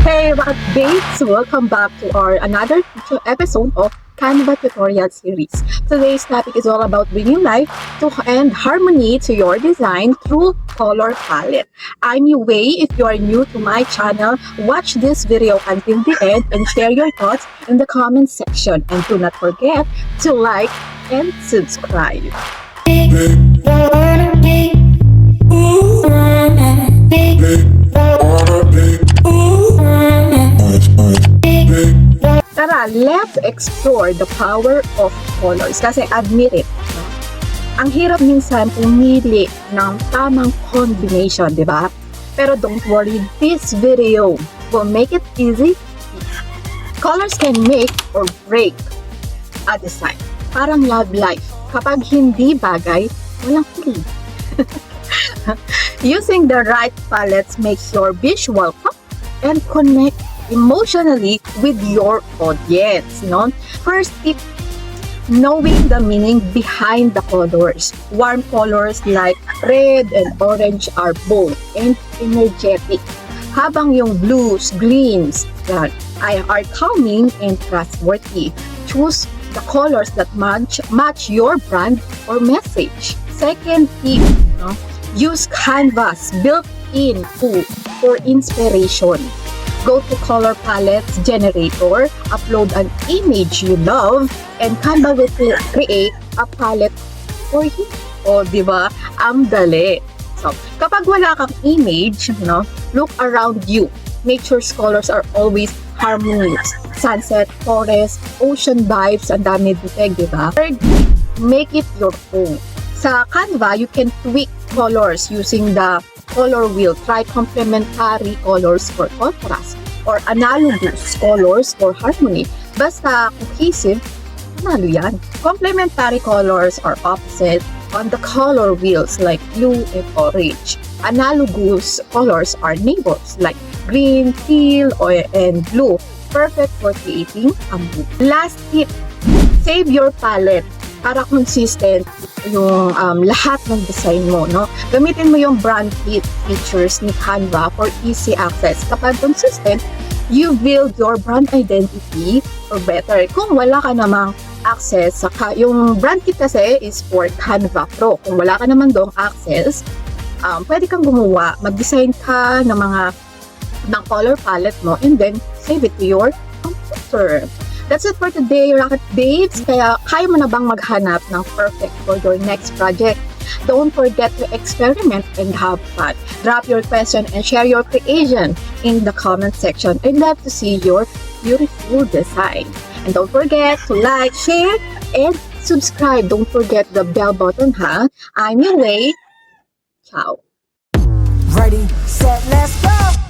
Hey Rock Babes! Welcome back to our another episode of Canva tutorial series. Today's topic is all about bringing life to and harmony to your design through color palette. I'm Yue. If you are new to my channel, watch this video until the end and share your thoughts in the comment section. And do not forget to like and subscribe. Tara, let's explore the power of colors. Kasi admit it, ang hirap minsan pumili ng tamang combination, di ba? Pero don't worry, this video will make it easy. Colors can make or break a design. Parang love life. Kapag hindi bagay, walang feeling. Using the right palettes makes your visual pop and connect emotionally with your audience, no? First tip, knowing the meaning behind the colors. Warm colors like red and orange are bold and energetic, habang yung blues, greens are calming and trustworthy. Choose the colors that match your brand or message. Second tip, no? Use Canvas built-in tool for inspiration. Go to Color Palettes Generator, upload an image you love, and Canva will create a palette for you. O, di ba? Ang dali. So, kapag wala kang image, no, look around you. Nature's colors are always harmonious. Sunset, forest, ocean vibes, ang dami detect, di ba? Third, make it your own. Sa Canva, you can tweak colors using the color wheel. Try complementary colors for contrast or analogous colors for harmony. Basta cohesive, panalo yan. Complementary colors are opposite on the color wheels like blue and orange. Analogous colors are neighbors like green, teal, and blue. Perfect for creating a mood. Last tip, save your palette para consistent yung lahat ng design mo, no? Gamitin mo yung brand kit features ni Canva for easy access. Kapag consistent, you build your brand identity or better. Kung wala ka namang access, yung brand kit kasi is for Canva Pro. Kung wala ka naman doong access, pwede kang gumawa, mag-design ka ng color palette mo and then save it to your computer. That's it for today, Rocket Babes. Kaya mo na bang maghanap ng perfect for your next project? Don't forget to experiment and have fun. Drop your question and share your creation in the comment section. I'd love to see your beautiful design. And don't forget to like, share, and subscribe. Don't forget the bell button, ha? I'm Yue. Ciao. Ready, set, let's go!